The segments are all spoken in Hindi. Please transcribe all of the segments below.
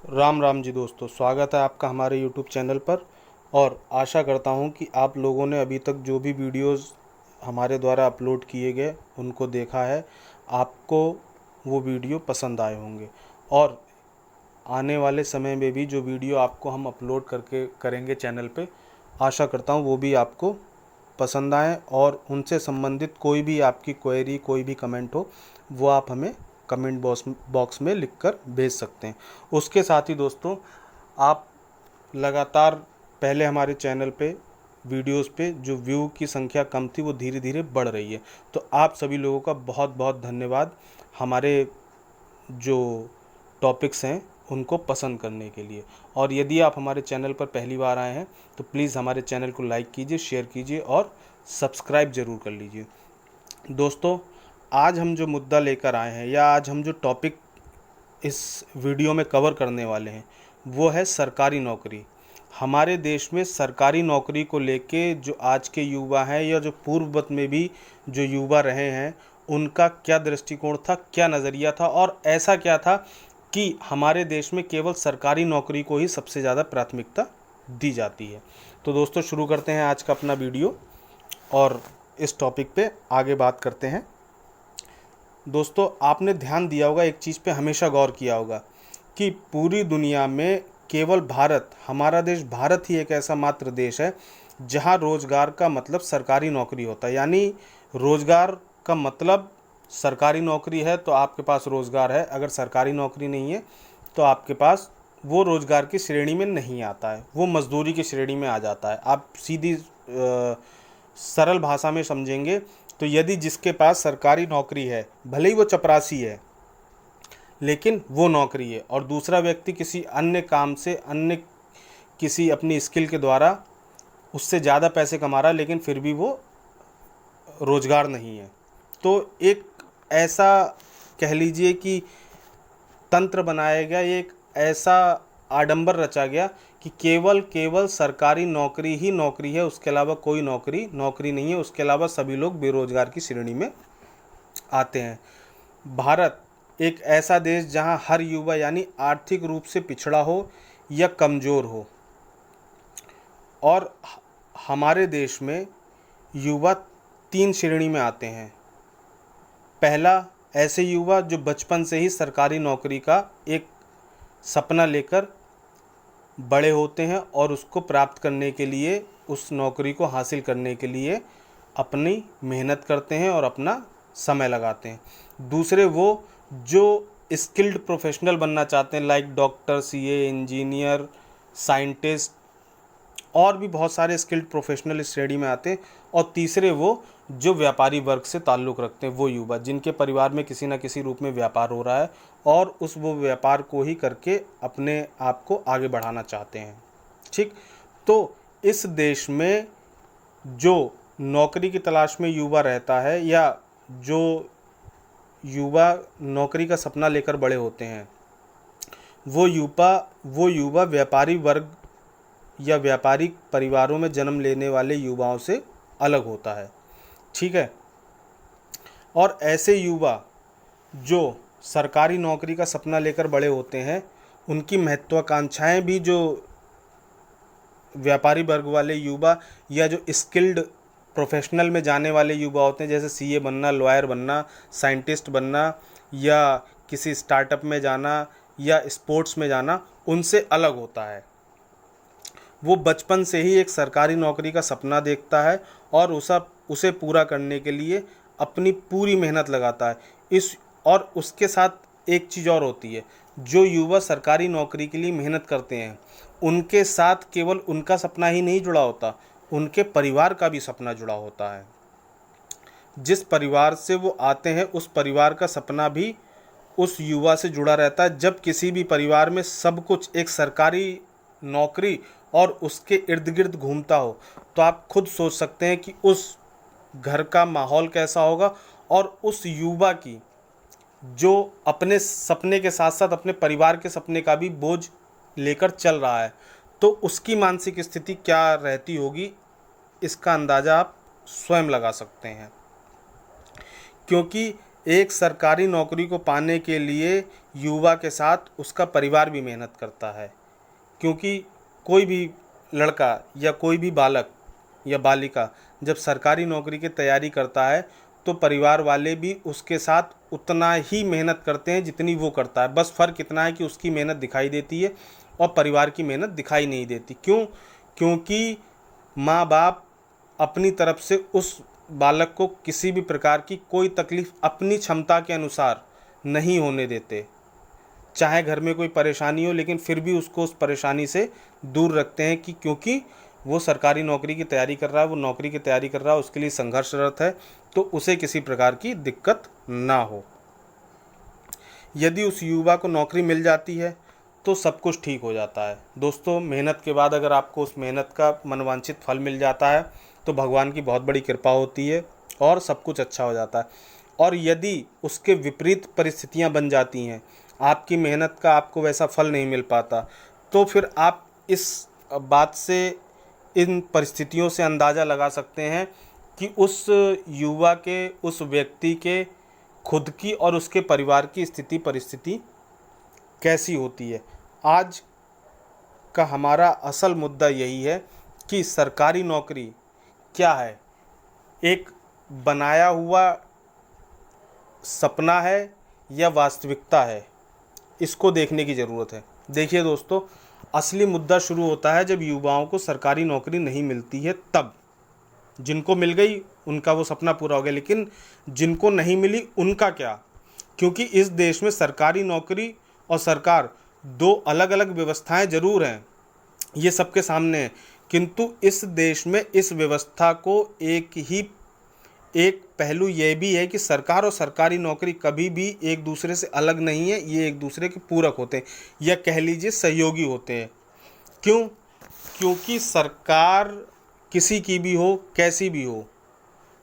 राम राम जी दोस्तों, स्वागत है आपका हमारे YouTube चैनल पर। और आशा करता हूं कि आप लोगों ने अभी तक जो भी वीडियोस हमारे द्वारा अपलोड किए गए उनको देखा है। आपको वो वीडियो पसंद आए होंगे और आने वाले समय में भी जो वीडियो आपको हम अपलोड करके करेंगे चैनल पे, आशा करता हूं वो भी आपको पसंद आए और उनसे संबंधित कोई भी आपकी क्वेरी, कोई भी कमेंट हो, वो आप हमें कमेंट बॉक्स में लिखकर भेज सकते हैं। उसके साथ ही दोस्तों, आप लगातार पहले हमारे चैनल पे वीडियोस पे जो व्यू की संख्या कम थी वो धीरे धीरे बढ़ रही है। तो आप सभी लोगों का बहुत बहुत धन्यवाद हमारे जो टॉपिक्स हैं उनको पसंद करने के लिए। और यदि आप हमारे चैनल पर पहली बार आए हैं तो प्लीज़ हमारे चैनल को लाइक कीजिए, शेयर कीजिए और सब्सक्राइब ज़रूर कर लीजिए। दोस्तों, आज हम जो मुद्दा लेकर आए हैं या आज हम जो टॉपिक इस वीडियो में कवर करने वाले हैं वो है सरकारी नौकरी। हमारे देश में सरकारी नौकरी को लेके जो आज के युवा हैं या जो पूर्ववत में भी जो युवा रहे हैं, उनका क्या दृष्टिकोण था, क्या नज़रिया था और ऐसा क्या था कि हमारे देश में केवल सरकारी नौकरी को ही सबसे ज़्यादा प्राथमिकता दी जाती है। तो दोस्तों, शुरू करते हैं आज का अपना वीडियो और इस टॉपिक पे आगे बात करते हैं। दोस्तों, आपने ध्यान दिया होगा, एक चीज़ पे हमेशा गौर किया होगा कि पूरी दुनिया में केवल भारत, हमारा देश भारत ही एक ऐसा मात्र देश है जहां रोज़गार का मतलब सरकारी नौकरी होता है। यानी रोज़गार का मतलब सरकारी नौकरी है तो आपके पास रोज़गार है, अगर सरकारी नौकरी नहीं है तो आपके पास वो रोज़गार की श्रेणी में नहीं आता है, वो मजदूरी की श्रेणी में आ जाता है। आप सीधी सरल भाषा में समझेंगे तो यदि जिसके पास सरकारी नौकरी है, भले ही वो चपरासी है लेकिन वो नौकरी है, और दूसरा व्यक्ति किसी अन्य काम से, अन्य किसी अपनी स्किल के द्वारा उससे ज़्यादा पैसे कमा रहा है लेकिन फिर भी वो रोज़गार नहीं है, तो एक ऐसा कह लीजिए कि तंत्र बनाया गया, एक ऐसा आडंबर रचा गया कि केवल केवल सरकारी नौकरी ही नौकरी है, उसके अलावा कोई नौकरी नौकरी नहीं है, उसके अलावा सभी लोग बेरोजगार की श्रेणी में आते हैं। भारत एक ऐसा देश जहां हर युवा यानी आर्थिक रूप से पिछड़ा हो या कमज़ोर हो, और हमारे देश में युवा 3 श्रेणी में आते हैं। पहला, ऐसे युवा जो बचपन से ही सरकारी नौकरी का एक सपना लेकर बड़े होते हैं और उसको प्राप्त करने के लिए, उस नौकरी को हासिल करने के लिए अपनी मेहनत करते हैं और अपना समय लगाते हैं। दूसरे, वो जो स्किल्ड प्रोफेशनल बनना चाहते हैं, like doctor, CA, engineer, scientist और भी बहुत सारे स्किल्ड प्रोफेशनल इस श्रेणी में आते हैं। और तीसरे, वो जो व्यापारी वर्ग से ताल्लुक़ रखते हैं, वो युवा जिनके परिवार में किसी न किसी रूप में व्यापार हो रहा है और वो व्यापार को ही करके अपने आप को आगे बढ़ाना चाहते हैं। ठीक, तो इस देश में जो नौकरी की तलाश में युवा रहता है या जो युवा नौकरी का सपना लेकर बड़े होते हैं, वो युवा व्यापारी वर्ग या व्यापारिक परिवारों में जन्म लेने वाले युवाओं से अलग होता है। ठीक है, और ऐसे युवा जो सरकारी नौकरी का सपना लेकर बड़े होते हैं, उनकी महत्वाकांक्षाएं भी जो व्यापारी वर्ग वाले युवा या जो स्किल्ड प्रोफेशनल में जाने वाले युवा होते हैं, जैसे सीए बनना, लॉयर बनना, साइंटिस्ट बनना या किसी स्टार्टअप में जाना या स्पोर्ट्स में जाना, उनसे अलग होता है। वो बचपन से ही एक सरकारी नौकरी का सपना देखता है और उसे पूरा करने के लिए अपनी पूरी मेहनत लगाता है। और उसके साथ एक चीज़ और होती है, जो युवा सरकारी नौकरी के लिए मेहनत करते हैं, उनके साथ केवल उनका सपना ही नहीं जुड़ा होता, उनके परिवार का भी सपना जुड़ा होता है। जिस परिवार से वो आते हैं उस परिवार का सपना भी उस युवा से जुड़ा रहता है। जब किसी भी परिवार में सब कुछ एक सरकारी नौकरी और उसके इर्द गिर्द घूमता हो, तो आप खुद सोच सकते हैं कि उस घर का माहौल कैसा होगा। और उस युवा की जो अपने सपने के साथ साथ अपने परिवार के सपने का भी बोझ लेकर चल रहा है, तो उसकी मानसिक स्थिति क्या रहती होगी, इसका अंदाज़ा आप स्वयं लगा सकते हैं। क्योंकि एक सरकारी नौकरी को पाने के लिए युवा के साथ उसका परिवार भी मेहनत करता है, क्योंकि कोई भी लड़का या कोई भी बालक या बालिका जब सरकारी नौकरी की तैयारी करता है तो परिवार वाले भी उसके साथ उतना ही मेहनत करते हैं जितनी वो करता है। बस फ़र्क इतना है कि उसकी मेहनत दिखाई देती है और परिवार की मेहनत दिखाई नहीं देती। क्यों? क्योंकि माँ बाप अपनी तरफ से उस बालक को किसी भी प्रकार की कोई तकलीफ़ अपनी क्षमता के अनुसार नहीं होने देते। चाहे घर में कोई परेशानी हो, लेकिन फिर भी उसको उस परेशानी से दूर रखते हैं कि क्योंकि वो सरकारी नौकरी की तैयारी कर रहा है, वो नौकरी की तैयारी कर रहा है, उसके लिए संघर्षरत है, तो उसे किसी प्रकार की दिक्कत ना हो। यदि उस युवा को नौकरी मिल जाती है तो सब कुछ ठीक हो जाता है। दोस्तों, मेहनत के बाद अगर आपको उस मेहनत का मनवांछित फल मिल जाता है तो भगवान की बहुत बड़ी कृपा होती है और सब कुछ अच्छा हो जाता है। और यदि उसके विपरीत परिस्थितियां बन जाती हैं, आपकी मेहनत का आपको वैसा फल नहीं मिल पाता, तो फिर आप इस बात से, इन परिस्थितियों से अंदाज़ा लगा सकते हैं कि उस युवा के, उस व्यक्ति के खुद की और उसके परिवार की स्थिति परिस्थिति कैसी होती है। आज का हमारा असल मुद्दा यही है कि सरकारी नौकरी क्या है, एक बनाया हुआ सपना है या वास्तविकता है, इसको देखने की ज़रूरत है। देखिए दोस्तों, असली मुद्दा शुरू होता है जब युवाओं को सरकारी नौकरी नहीं मिलती है। तब जिनको मिल गई उनका वो सपना पूरा हो गया, लेकिन जिनको नहीं मिली उनका क्या? क्योंकि इस देश में सरकारी नौकरी और सरकार दो अलग अलग व्यवस्थाएं जरूर हैं, ये सबके सामने है, किंतु इस देश में इस व्यवस्था को एक पहलू यह भी है कि सरकार और सरकारी नौकरी कभी भी एक दूसरे से अलग नहीं है, ये एक दूसरे के पूरक होते हैं, या कह लीजिए सहयोगी होते हैं। क्यों? क्योंकि सरकार किसी की भी हो, कैसी भी हो,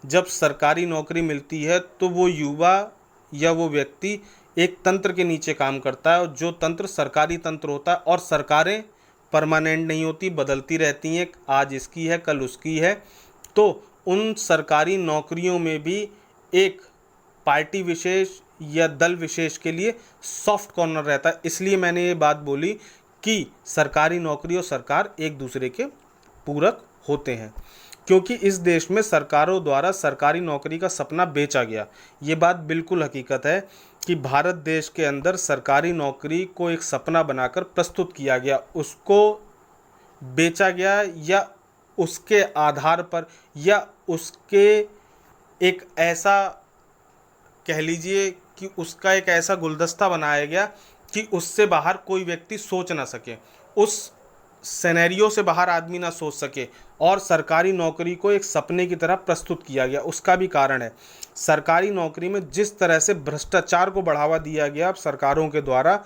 जब सरकारी नौकरी मिलती है तो वो युवा या वो व्यक्ति एक तंत्र के नीचे काम करता है, और जो तंत्र सरकारी तंत्र होता है। और सरकारें परमानेंट नहीं होती, बदलती रहती हैं, आज इसकी है कल उसकी है। तो उन सरकारी नौकरियों में भी एक पार्टी विशेष या दल विशेष के लिए सॉफ्ट कॉर्नर रहता है। इसलिए मैंने ये बात बोली कि सरकारी नौकरी और सरकार एक दूसरे के पूरक होते हैं, क्योंकि इस देश में सरकारों द्वारा सरकारी नौकरी का सपना बेचा गया। ये बात बिल्कुल हकीकत है कि भारत देश के अंदर सरकारी नौकरी को एक सपना बनाकर प्रस्तुत किया गया, उसको बेचा गया, या उसके आधार पर, या उसके एक ऐसा कह लीजिए कि उसका एक ऐसा गुलदस्ता बनाया गया कि उससे बाहर कोई व्यक्ति सोच ना सके, उस सिनेरियो से बाहर आदमी ना सोच सके, और सरकारी नौकरी को एक सपने की तरह प्रस्तुत किया गया। उसका भी कारण है, सरकारी नौकरी में जिस तरह से भ्रष्टाचार को बढ़ावा दिया गया सरकारों के द्वारा,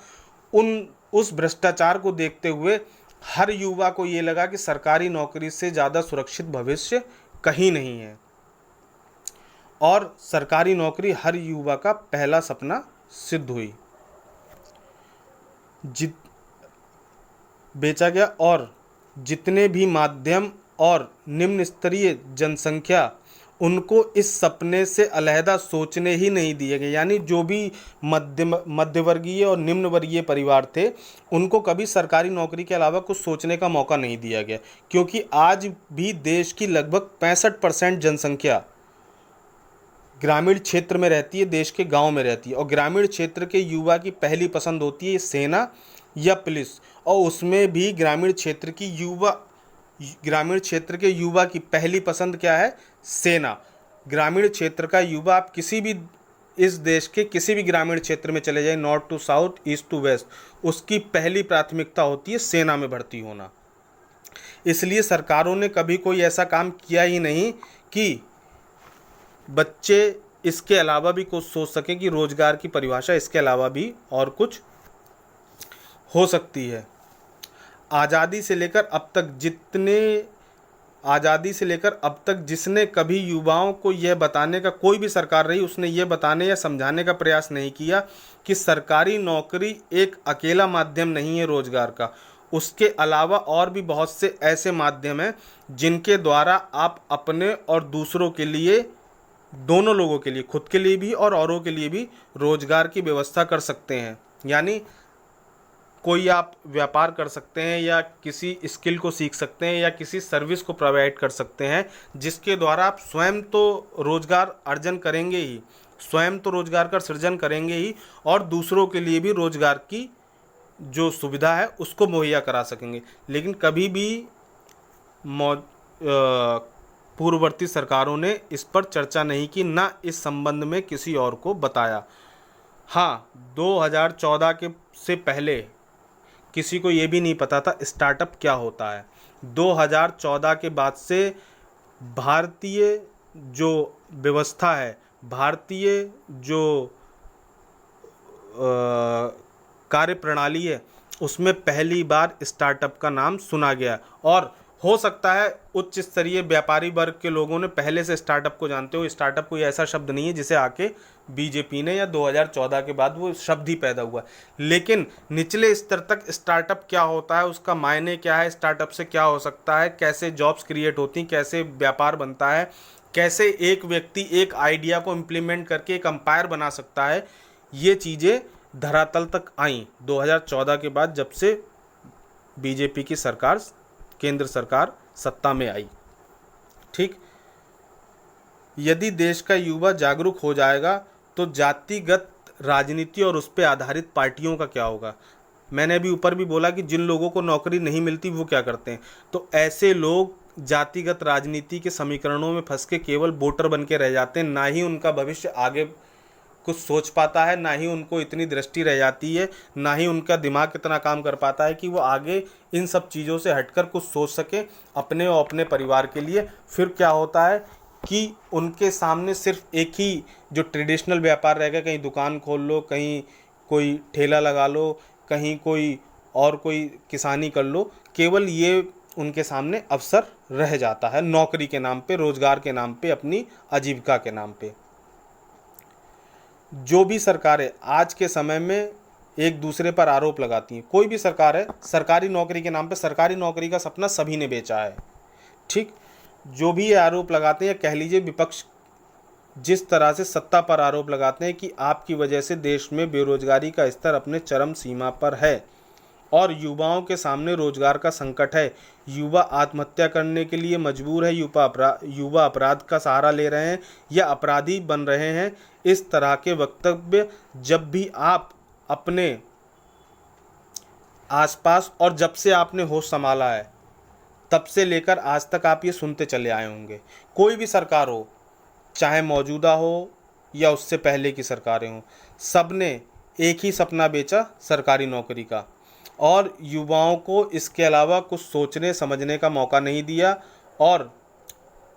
उस भ्रष्टाचार को देखते हुए हर युवा को ये लगा कि सरकारी नौकरी से ज़्यादा सुरक्षित भविष्य कहीं नहीं है, और सरकारी नौकरी हर युवा का पहला सपना सिद्ध हुई, बेचा गया। और जितने भी माध्यम और निम्न स्तरीय जनसंख्या, उनको इस सपने से अलहदा सोचने ही नहीं दिए गए। यानी जो भी मध्यवर्गीय और निम्न वर्गीय परिवार थे, उनको कभी सरकारी नौकरी के अलावा कुछ सोचने का मौका नहीं दिया गया, क्योंकि आज भी देश की लगभग 65% जनसंख्या ग्रामीण क्षेत्र में रहती है, देश के गांव में रहती है। और ग्रामीण क्षेत्र के युवा की पहली पसंद होती है सेना या पुलिस, और उसमें भी ग्रामीण क्षेत्र के युवा की पहली पसंद क्या है? सेना। ग्रामीण क्षेत्र का युवा, आप किसी भी इस देश के किसी भी ग्रामीण क्षेत्र में चले जाए, north to south, east to west, उसकी पहली प्राथमिकता होती है सेना में भर्ती होना। इसलिए सरकारों ने कभी कोई ऐसा काम किया ही नहीं कि बच्चे इसके अलावा भी कुछ सोच सकें, कि रोजगार की परिभाषा इसके अलावा भी और कुछ हो सकती है। आज़ादी से लेकर अब तक जिसने कभी युवाओं को यह बताने का, कोई भी सरकार रही, उसने यह बताने या समझाने का प्रयास नहीं किया कि सरकारी नौकरी एक अकेला माध्यम नहीं है रोजगार का। उसके अलावा और भी बहुत से ऐसे माध्यम हैं जिनके द्वारा आप अपने और दूसरों के लिए दोनों लोगों के लिए, खुद के लिए भी और औरों के लिए भी रोजगार की व्यवस्था कर सकते हैं। यानी कोई आप व्यापार कर सकते हैं या किसी स्किल को सीख सकते हैं या किसी सर्विस को प्रोवाइड कर सकते हैं, जिसके द्वारा आप स्वयं तो रोजगार अर्जन करेंगे ही, स्वयं तो रोजगार का सृजन करेंगे ही, और दूसरों के लिए भी रोजगार की जो सुविधा है उसको मुहैया करा सकेंगे। लेकिन कभी भी पूर्ववर्ती सरकारों ने इस पर चर्चा नहीं की, ना इस संबंध में किसी और को बताया। हाँ, 2014 के से पहले किसी को ये भी नहीं पता था स्टार्टअप क्या होता है। 2014 के बाद से भारतीय जो व्यवस्था है, भारतीय जो कार्य प्रणाली है, उसमें पहली बार स्टार्टअप का नाम सुना गया। और हो सकता है उच्च स्तरीय व्यापारी वर्ग के लोगों ने पहले से स्टार्टअप को जानते हो। स्टार्टअप कोई ऐसा शब्द नहीं है जिसे आके बीजेपी ने या 2014 के बाद वो शब्द ही पैदा हुआ, लेकिन निचले स्तर तक स्टार्टअप क्या होता है, उसका मायने क्या है, स्टार्टअप से क्या हो सकता है, कैसे जॉब्स क्रिएट होती हैं, कैसे व्यापार बनता है, कैसे एक व्यक्ति एक आइडिया को इम्प्लीमेंट करके एक एम्पायर बना सकता है, ये चीज़ें धरातल तक आई 2014 के बाद, जब से बीजेपी की सरकार, केंद्र सरकार सत्ता में आई। ठीक, यदि देश का युवा जागरूक हो जाएगा तो जातिगत राजनीति और उस पर आधारित पार्टियों का क्या होगा। मैंने अभी ऊपर भी बोला कि जिन लोगों को नौकरी नहीं मिलती वो क्या करते हैं, तो ऐसे लोग जातिगत राजनीति के समीकरणों में फंस के केवल वोटर बन के रह जाते हैं। ना ही उनका भविष्य आगे कुछ सोच पाता है, ना ही उनको इतनी दृष्टि रह जाती है, ना ही उनका दिमाग इतना काम कर पाता है कि वो आगे इन सब चीज़ों से हटकर कुछ सोच सके अपने और अपने परिवार के लिए। फिर क्या होता है कि उनके सामने सिर्फ एक ही जो ट्रेडिशनल व्यापार रहेगा, कहीं दुकान खोल लो, कहीं कोई ठेला लगा लो, कहीं कोई और कोई किसानी कर लो, केवल ये उनके सामने अवसर रह जाता है, नौकरी के नाम पे, रोजगार के नाम पे, अपनी आजीविका के नाम पे। जो भी सरकारें आज के समय में एक दूसरे पर आरोप लगाती हैं, कोई भी सरकार है, सरकारी नौकरी के नाम पे, सरकारी नौकरी का सपना सभी ने बेचा है। ठीक, जो भी ये आरोप लगाते हैं, कह लीजिए विपक्ष जिस तरह से सत्ता पर आरोप लगाते हैं कि आपकी वजह से देश में बेरोजगारी का स्तर अपने चरम सीमा पर है और युवाओं के सामने रोजगार का संकट है, युवा आत्महत्या करने के लिए मजबूर है, युवा अपराध का सहारा ले रहे हैं या अपराधी बन रहे हैं, इस तरह के वक्तव्य जब भी आप अपने आसपास और जब से आपने होश संभाला है तब से लेकर आज तक आप ये सुनते चले आए होंगे। कोई भी सरकार हो, चाहे मौजूदा हो या उससे पहले की सरकारें हों, सब ने एक ही सपना बेचा, सरकारी नौकरी का, और युवाओं को इसके अलावा कुछ सोचने समझने का मौका नहीं दिया। और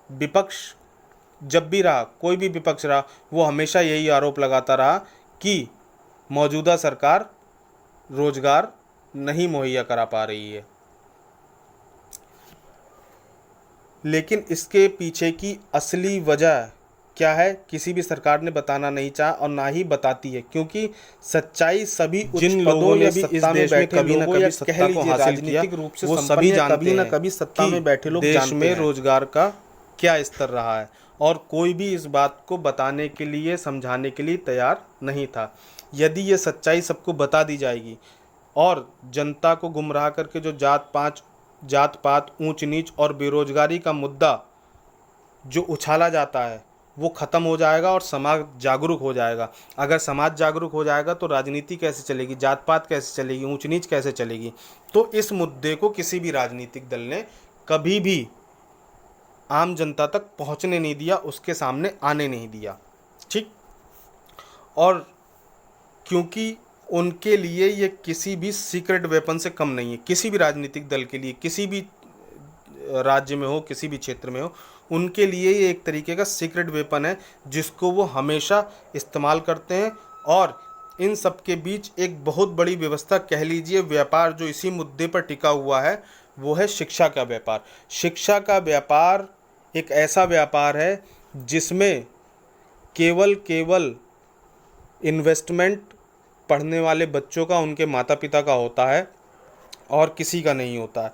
विपक्ष जब भी रहा, कोई भी विपक्ष रहा, वो हमेशा यही आरोप लगाता रहा कि मौजूदा सरकार रोजगार नहीं मुहैया करा पा रही है। लेकिन इसके पीछे की असली वजह क्या है, किसी भी सरकार ने बताना नहीं चाहा और ना ही बताती है, क्योंकि सच्चाई सभी जिन लोगों ने भी इस देश में कभी न कभी सत्ता को हासिल किया, वो सभी जानते हैं, कभी न कभी सत्ता में बैठे लोग देश में रोजगार का क्या स्तर रहा है, और कोई भी इस बात को बताने के लिए, समझाने के लिए तैयार नहीं था। यदि ये सच्चाई सबको बता दी जाएगी और जनता को गुमराह करके जो जात पात, ऊंच नीच और बेरोजगारी का मुद्दा जो उछाला जाता है वो ख़त्म हो जाएगा और समाज जागरूक हो जाएगा। अगर समाज जागरूक हो जाएगा तो राजनीति कैसे चलेगी, जात पात कैसे चलेगी, ऊंच नीच कैसे चलेगी। तो इस मुद्दे को किसी भी राजनीतिक दल ने कभी भी आम जनता तक पहुंचने नहीं दिया, उसके सामने आने नहीं दिया। ठीक, और क्योंकि उनके लिए ये किसी भी सीक्रेट वेपन से कम नहीं है, किसी भी राजनीतिक दल के लिए, किसी भी राज्य में हो, किसी भी क्षेत्र में हो, उनके लिए ये एक तरीके का सीक्रेट वेपन है जिसको वो हमेशा इस्तेमाल करते हैं। और इन सब के बीच एक बहुत बड़ी व्यवस्था, कह लीजिए व्यापार, जो इसी मुद्दे पर टिका हुआ है, वो है शिक्षा का व्यापार। शिक्षा का व्यापार एक ऐसा व्यापार है जिसमें केवल इन्वेस्टमेंट पढ़ने वाले बच्चों का, उनके माता पिता का होता है और किसी का नहीं होता है।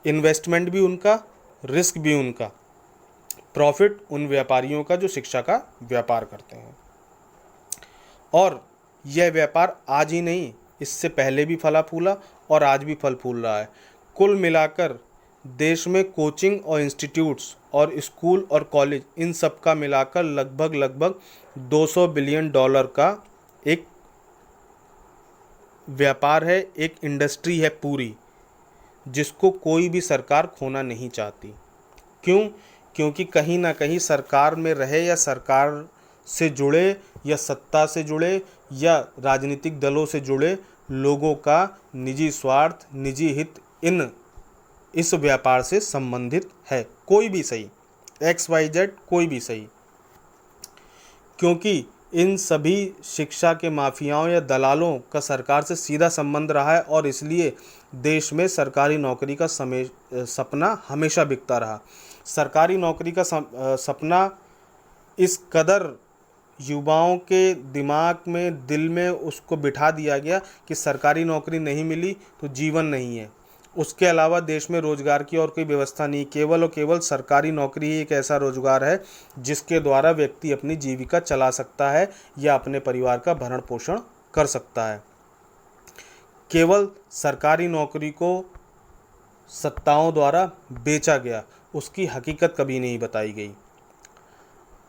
इन्वेस्टमेंट भी उनका, रिस्क भी उनका। प्रॉफिट उन व्यापारियों का जो शिक्षा का व्यापार करते हैं। और यह व्यापार आज ही नहीं, इससे पहले भी फला फूला और आज भी फल फूल रहा है। कुल मिलाकर देश में कोचिंग और इंस्टीट्यूट्स और स्कूल और कॉलेज, इन सब का मिलाकर लगभग 200 बिलियन डॉलर का एक व्यापार है, एक इंडस्ट्री है पूरी, जिसको कोई भी सरकार खोना नहीं चाहती। क्यों? क्योंकि कहीं ना कहीं सरकार में रहे या सरकार से जुड़े या सत्ता से जुड़े या राजनीतिक दलों से जुड़े लोगों का निजी स्वार्थ, निजी हित इस व्यापार से संबंधित है। कोई भी सही, XYZ कोई भी सही, क्योंकि इन सभी शिक्षा के माफियाओं या दलालों का सरकार से सीधा संबंध रहा है और इसलिए देश में सरकारी नौकरी का सपना हमेशा बिकता रहा। सरकारी नौकरी का सपना इस कदर युवाओं के दिमाग में, दिल में उसको बिठा दिया गया कि सरकारी नौकरी नहीं मिली तो जीवन नहीं है, उसके अलावा देश में रोजगार की और कोई व्यवस्था नहीं। केवल और केवल सरकारी नौकरी ही एक ऐसा रोजगार है जिसके द्वारा व्यक्ति अपनी जीविका चला सकता है या अपने परिवार का भरण पोषण कर सकता है। केवल सरकारी नौकरी को सत्ताओं द्वारा बेचा गया, उसकी हकीकत कभी नहीं बताई गई।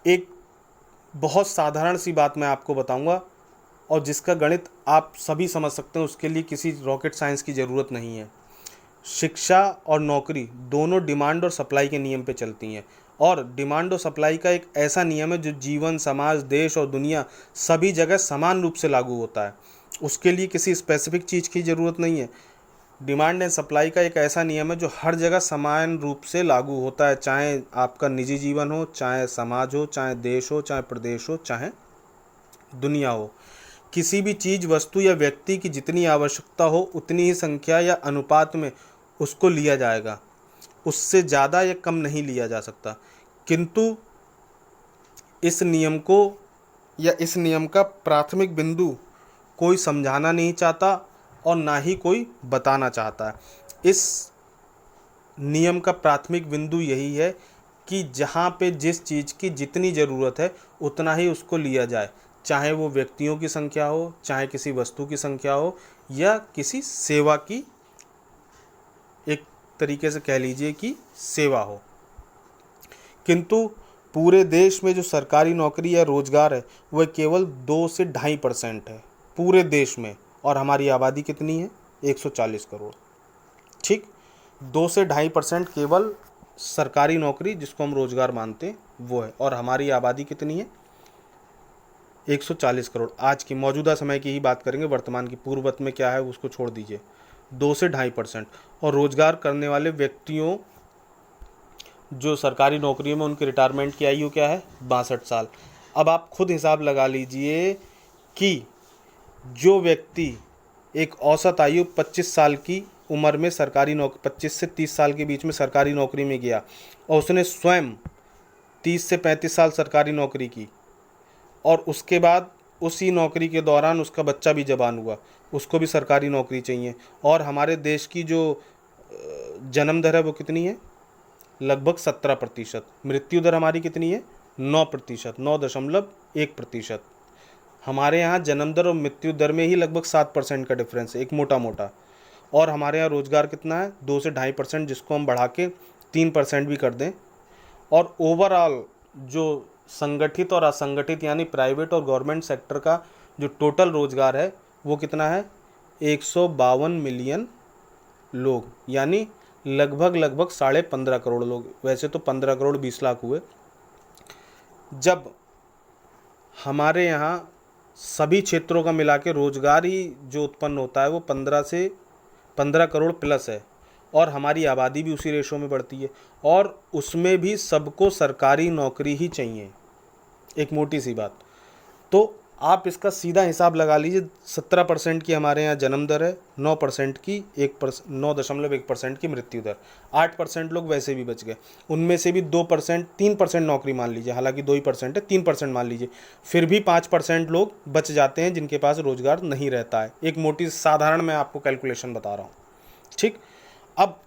एक बहुत साधारण सी बात मैं आपको बताऊंगा और जिसका गणित आप सभी समझ सकते हैं, उसके लिए किसी रॉकेट साइंस की ज़रूरत नहीं है। शिक्षा और नौकरी दोनों डिमांड और सप्लाई के नियम पे चलती हैं और डिमांड और सप्लाई का एक ऐसा नियम है जो जीवन, समाज, देश और दुनिया सभी जगह समान रूप से लागू होता है। उसके लिए किसी स्पेसिफिक चीज़ की ज़रूरत नहीं है। डिमांड एंड सप्लाई का एक ऐसा नियम है जो हर जगह समान रूप से लागू होता है, चाहे आपका निजी जीवन हो, चाहे समाज हो, चाहे देश हो, चाहे प्रदेश हो, चाहे दुनिया हो। किसी भी चीज़, वस्तु या व्यक्ति की जितनी आवश्यकता हो उतनी ही संख्या या अनुपात में उसको लिया जाएगा, उससे ज़्यादा या कम नहीं लिया जा सकता। किंतु इस नियम को या इस नियम का प्राथमिक बिंदु कोई समझाना नहीं चाहता और ना ही कोई बताना चाहता है। इस नियम का प्राथमिक बिंदु यही है कि जहाँ पे जिस चीज़ की जितनी ज़रूरत है उतना ही उसको लिया जाए, चाहे वो व्यक्तियों की संख्या हो, चाहे किसी वस्तु की संख्या हो या किसी सेवा की, एक तरीके से कह लीजिए कि सेवा हो। किंतु पूरे देश में जो सरकारी नौकरी या रोजगार है वह केवल 2 से 2.5% है पूरे देश में, और हमारी आबादी कितनी है? 140 करोड़। ठीक, 2 से 2.5% केवल सरकारी नौकरी जिसको हम रोजगार मानते हैं वो है, और हमारी आबादी कितनी है? 140 करोड़। आज की मौजूदा समय की ही बात करेंगे, वर्तमान की, पूर्ववत में क्या है उसको छोड़ दीजिए। 2 से 2.5%। और रोजगार करने वाले व्यक्तियों जो सरकारी नौकरियों में, उनकी रिटायरमेंट की आयु क्या है? 62 साल। अब आप खुद हिसाब लगा लीजिए कि जो व्यक्ति एक औसत आयु 25 साल की उम्र में सरकारी नौकरी, 25 से 30 साल के बीच में सरकारी नौकरी में गया और उसने स्वयं 30 से 35 साल सरकारी नौकरी की और उसके बाद उसी नौकरी के दौरान उसका बच्चा भी जवान हुआ, उसको भी सरकारी नौकरी चाहिए। और हमारे देश की जो जन्म दर है वो कितनी है? लगभग 17%। मृत्यु दर हमारी कितनी है? 9%, 9.1%। हमारे यहाँ जन्म दर और मृत्यु दर में ही लगभग 7% का डिफरेंस है, एक मोटा मोटा। और हमारे यहाँ रोजगार कितना है? 2 से 2.5%, जिसको हम बढ़ा के 3% भी कर दें। और ओवरऑल जो संगठित और असंगठित यानी प्राइवेट और गवर्नमेंट सेक्टर का जो टोटल रोजगार है वो कितना है? 152 मिलियन लोग, यानी लगभग 15.5 करोड़ लोग। वैसे तो 15 करोड़ 20 लाख हुए। जब हमारे यहाँ सभी क्षेत्रों का मिला के रोजगार ही जो उत्पन्न होता है वो 15 करोड़ प्लस है, और हमारी आबादी भी उसी रेशो में बढ़ती है, और उसमें भी सबको सरकारी नौकरी ही चाहिए। एक मोटी सी बात। तो आप इसका सीधा हिसाब लगा लीजिए। 17% की हमारे यहाँ जन्म दर है, 9% की 9.1% की मृत्यु दर, 8% लोग वैसे भी बच गए। उनमें से भी 2%, 3% नौकरी मान लीजिए, हालांकि 2% है, 3% मान लीजिए, फिर भी 5% लोग बच जाते हैं जिनके पास रोजगार नहीं रहता है। एक मोटी साधारण मैं आपको कैलकुलेशन बता रहा हूँ। ठीक, अब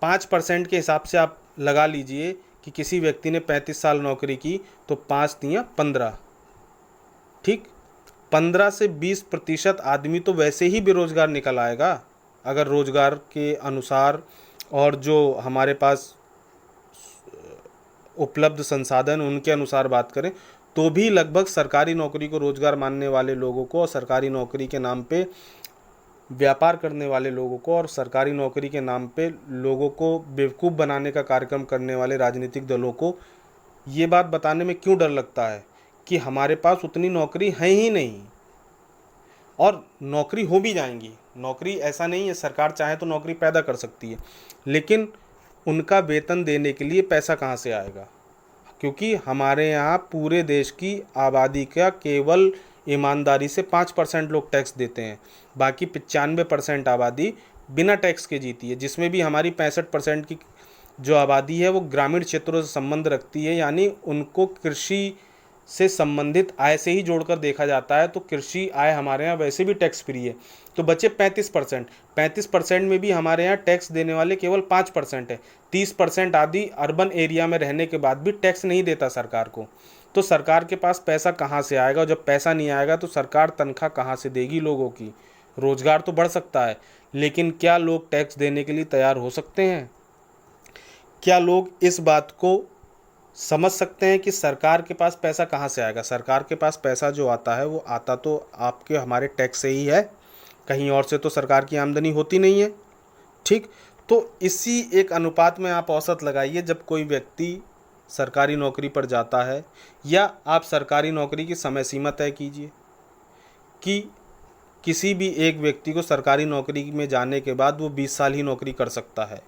5% के हिसाब से आप लगा लीजिए कि किसी व्यक्ति ने 35 साल नौकरी की तो 5 तियाँ 15, ठीक, 15 से 20% आदमी तो वैसे ही बेरोजगार निकल आएगा अगर रोजगार के अनुसार और जो हमारे पास उपलब्ध संसाधन उनके अनुसार बात करें, तो भी लगभग सरकारी नौकरी को रोजगार मानने वाले लोगों को और सरकारी नौकरी के नाम पे व्यापार करने वाले लोगों को और सरकारी नौकरी के नाम पे लोगों को बेवकूफ़ बनाने का कार्यक्रम करने वाले राजनीतिक दलों को ये बात बताने में क्यों डर लगता है कि हमारे पास उतनी नौकरी है ही नहीं, और नौकरी हो भी जाएंगी। नौकरी ऐसा नहीं है, सरकार चाहे तो नौकरी पैदा कर सकती है, लेकिन उनका वेतन देने के लिए पैसा कहाँ से आएगा? क्योंकि हमारे यहाँ पूरे देश की आबादी का केवल ईमानदारी से 5% लोग टैक्स देते हैं, बाकी 95% आबादी बिना टैक्स के जीती है, जिसमें भी हमारी 65% की जो आबादी है वो ग्रामीण क्षेत्रों से संबंध रखती है, यानी उनको कृषि से संबंधित आय से ही जोड़कर देखा जाता है। तो कृषि आय हमारे यहाँ वैसे भी टैक्स फ्री है। तो बचे 35%, 35% में भी हमारे यहाँ टैक्स देने वाले केवल 5% है। 30% आदि अर्बन एरिया में रहने के बाद भी टैक्स नहीं देता सरकार को। तो सरकार के पास पैसा कहाँ से आएगा? जब पैसा नहीं आएगा तो सरकार तनख्वाह कहाँ से देगी लोगों की? रोजगार तो बढ़ सकता है, लेकिन क्या लोग टैक्स देने के लिए तैयार हो सकते हैं? क्या लोग इस बात को समझ सकते हैं कि सरकार के पास पैसा कहाँ से आएगा? सरकार के पास पैसा जो आता है वो आता तो आपके हमारे टैक्स से ही है, कहीं और से तो सरकार की आमदनी होती नहीं है, ठीक। तो इसी एक अनुपात में आप औसत लगाइए। जब कोई व्यक्ति सरकारी नौकरी पर जाता है, या आप सरकारी नौकरी की समय सीमा तय कीजिए कि किसी भी एक व्यक्ति को सरकारी नौकरी में जाने के बाद वो 20 साल ही नौकरी कर सकता है,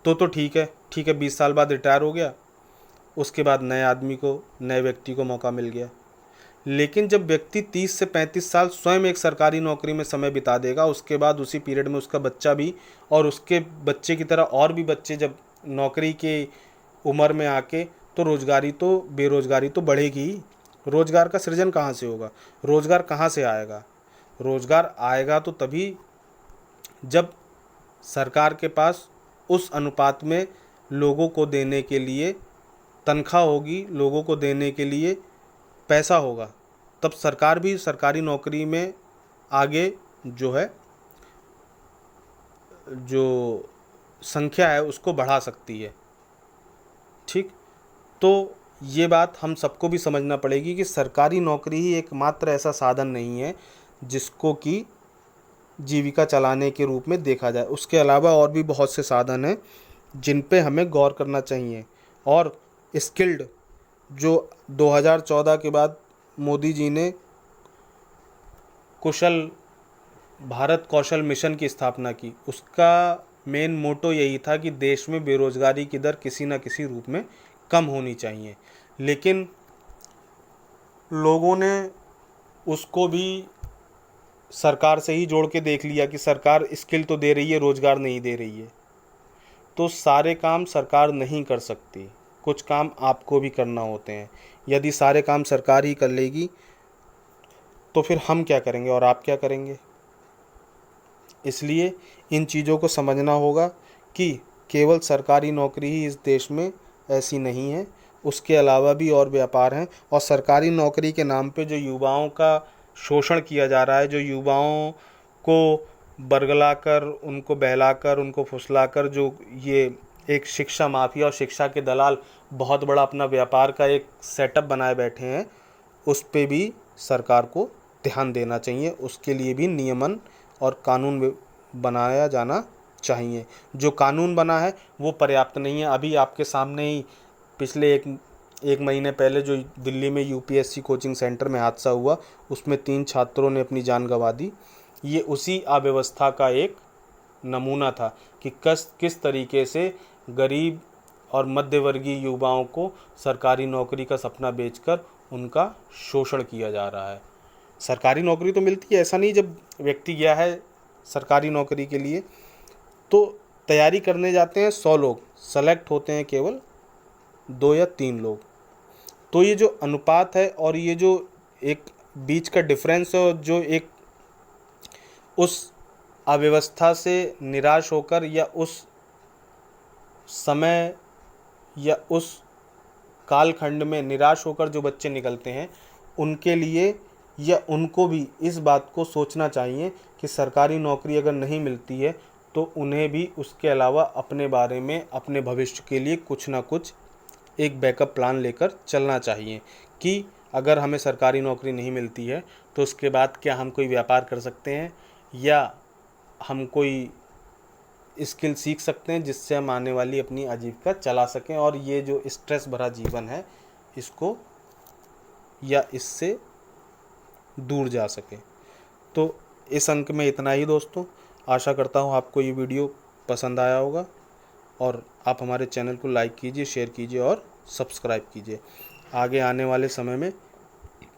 तो ठीक है, 20 साल बाद रिटायर हो गया, उसके बाद नए आदमी को, नए व्यक्ति को मौका मिल गया। लेकिन जब व्यक्ति 30 से 35 साल स्वयं एक सरकारी नौकरी में समय बिता देगा, उसके बाद उसी पीरियड में उसका बच्चा भी और उसके बच्चे की तरह और भी बच्चे जब नौकरी के उम्र में आके, तो बेरोजगारी तो बढ़ेगी ही। रोजगार का सृजन कहाँ से होगा? रोजगार कहाँ से आएगा? रोजगार आएगा तो तभी जब सरकार के पास उस अनुपात में लोगों को देने के लिए तनख्वाह होगी, लोगों को देने के लिए पैसा होगा, तब सरकार भी सरकारी नौकरी में आगे जो संख्या है उसको बढ़ा सकती है, ठीक। तो ये बात हम सबको भी समझना पड़ेगी कि सरकारी नौकरी ही एकमात्र ऐसा साधन नहीं है जिसको कि जीविका चलाने के रूप में देखा जाए। उसके अलावा और भी बहुत से साधन हैं जिन पे हमें गौर करना चाहिए। और स्किल्ड जो 2014 के बाद मोदी जी ने भारत कौशल मिशन की स्थापना की, उसका मेन मोटो यही था कि देश में बेरोजगारी की दर किसी न किसी रूप में कम होनी चाहिए। लेकिन लोगों ने उसको भी सरकार से ही जोड़ के देख लिया कि सरकार स्किल तो दे रही है, रोजगार नहीं दे रही है। तो सारे काम सरकार नहीं कर सकती, कुछ काम आपको भी करना होते हैं। यदि सारे काम सरकार ही कर लेगी तो फिर हम क्या करेंगे और आप क्या करेंगे? इसलिए इन चीज़ों को समझना होगा कि केवल सरकारी नौकरी ही इस देश में ऐसी नहीं है, उसके अलावा भी और व्यापार हैं। और सरकारी नौकरी के नाम पे जो युवाओं का शोषण किया जा रहा है, जो युवाओं को बरगलाकर, उनको बहलाकर, उनको फुसलाकर जो ये एक शिक्षा माफिया और शिक्षा के दलाल बहुत बड़ा अपना व्यापार का एक सेटअप बनाए बैठे हैं, उस पे भी सरकार को ध्यान देना चाहिए। उसके लिए भी नियमन और कानून बनाया जाना चाहिए। जो कानून बना है वो पर्याप्त नहीं है। अभी आपके सामने ही पिछले एक महीने पहले जो दिल्ली में यूपीएससी कोचिंग सेंटर में हादसा हुआ, उसमें 3 छात्रों ने अपनी जान गंवा दी। ये उसी अव्यवस्था का एक नमूना था कि किस तरीके से गरीब और मध्यवर्गीय युवाओं को सरकारी नौकरी का सपना बेचकर उनका शोषण किया जा रहा है। सरकारी नौकरी तो मिलती है, ऐसा नहीं। जब व्यक्ति गया है सरकारी नौकरी के लिए तो तैयारी करने जाते हैं 100 लोग, सेलेक्ट होते हैं केवल 2 या 3 लोग। तो ये जो अनुपात है और ये जो एक बीच का डिफरेंस है, जो एक उस अव्यवस्था से निराश होकर या उस समय या उस कालखंड में निराश होकर जो बच्चे निकलते हैं, उनके लिए या उनको भी इस बात को सोचना चाहिए कि सरकारी नौकरी अगर नहीं मिलती है तो उन्हें भी उसके अलावा अपने बारे में, अपने भविष्य के लिए कुछ ना कुछ एक बैकअप प्लान लेकर चलना चाहिए कि अगर हमें सरकारी नौकरी नहीं मिलती है तो उसके बाद क्या हम कोई व्यापार कर सकते हैं या हम कोई स्किल सीख सकते हैं जिससे हम आने वाली अपनी आजीविका चला सकें और ये जो स्ट्रेस भरा जीवन है इसको या इससे दूर जा सके। तो इस अंक में इतना ही दोस्तों। आशा करता हूँ आपको ये वीडियो पसंद आया होगा और आप हमारे चैनल को लाइक कीजिए, शेयर कीजिए और सब्सक्राइब कीजिए। आगे आने वाले समय में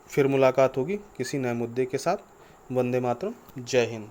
फिर मुलाकात होगी किसी नए मुद्दे के साथ। वंदे मातरम। जय हिंद।